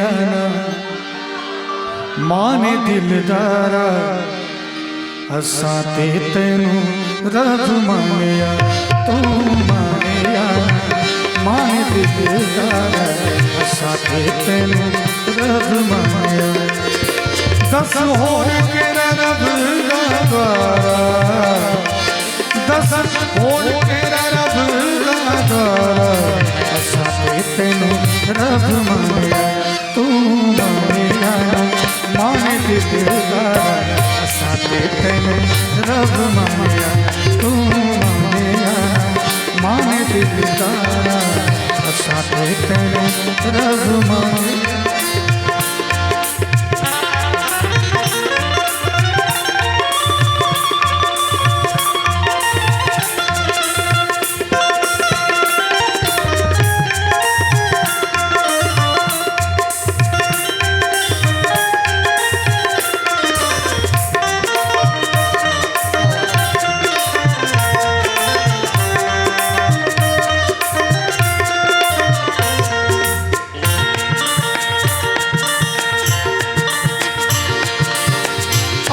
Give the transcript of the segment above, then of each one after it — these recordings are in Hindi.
आना माने दिलदारा असा ते तेनू रब मानिया तू माने आना माने दिलदारा असा ते तेनू रब मानिया दस होर तेरा रब दा द्वारा दस होर तेरा रब दा द्वारा असा ते तेनू रब मानिया तू मानिया माने दिलदारा असा ते तेनू रब मानिया तू मानिया माने दिलदारा असा ते तेनू रब मानिया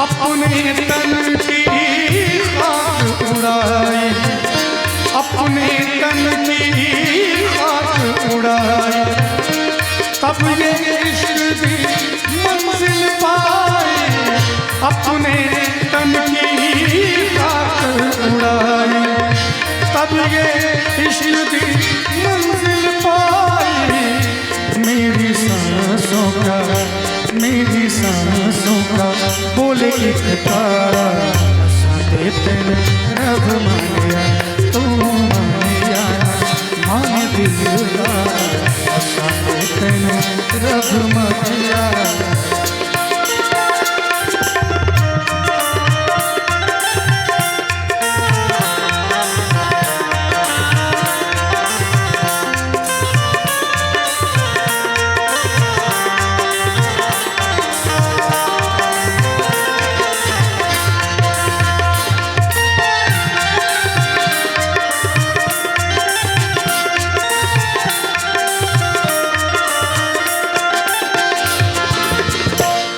अपने तन की खाक उड़ाई अपने तन की खाक उड़ाई तब ये इश्क की मंजिल पाई अपने तन की खाक उड़ाई तब ये इश्क की मंजिल पाई मेरी सांसों का मेरी सांसों का बोले एक तारा असा ते तेनू रब मानिया तू मानिया माने दिलदारा असा ते तेनू रब मानिया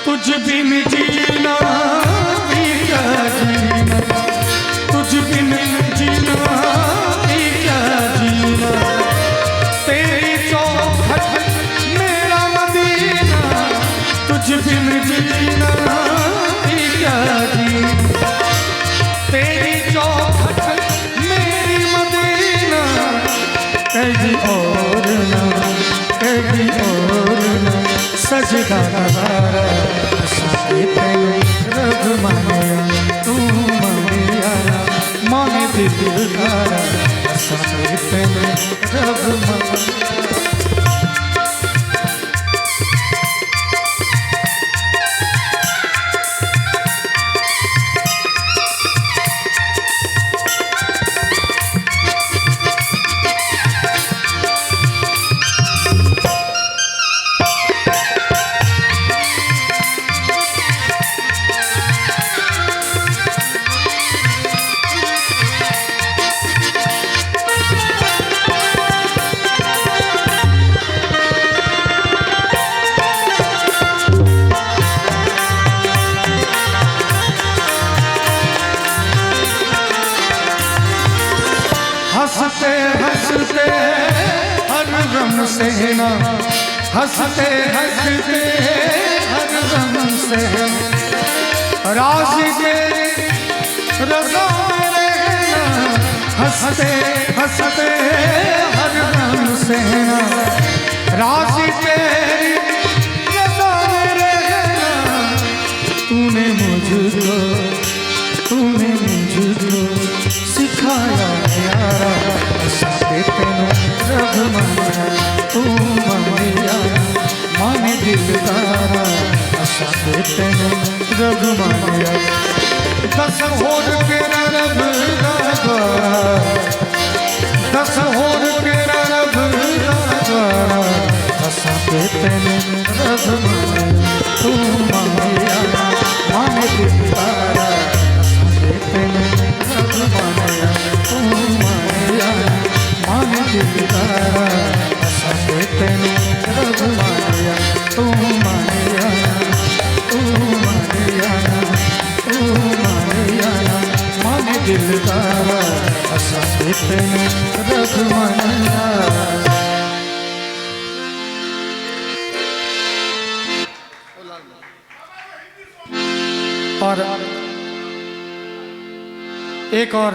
तुझ बिन जीना भी क्या जीना तुझ बिन जीना भी क्या जीना तेरी चौखट मेरा मदीना तुझ बिन जीना भी क्या जीना तेरी चौखट मेरी मदीना कहीं और ना कहीं और ना सजदा नवारा असा ते तेनू रब मानिया तू मानिया माने दिलदारा असा ते तेनू रब मानिया हंसते हंसते हर गम सहना हंसते हंसते हर गम सहना राज के रज़ा में रहना हंसते हंसते हर गम सहना राज के रज़ा में रहना तूने मुझको सिखाया यारा असा ते तेनू रब मानिया तू मानिया माने दिलदारा असा ते तेनू रब मानिया दस होर तेरा रब दा द्वारा दस होर तेरा रब दा द्वारा असा ते तेनू रब मानिया तू मानिया माने दिलदारा असा ते तेनू रब मानिया तू मानिया माने दिलदारा असा ते तेनू रब मानिया तू दिलदारा असां ते तेनू रब मन्या। और एक और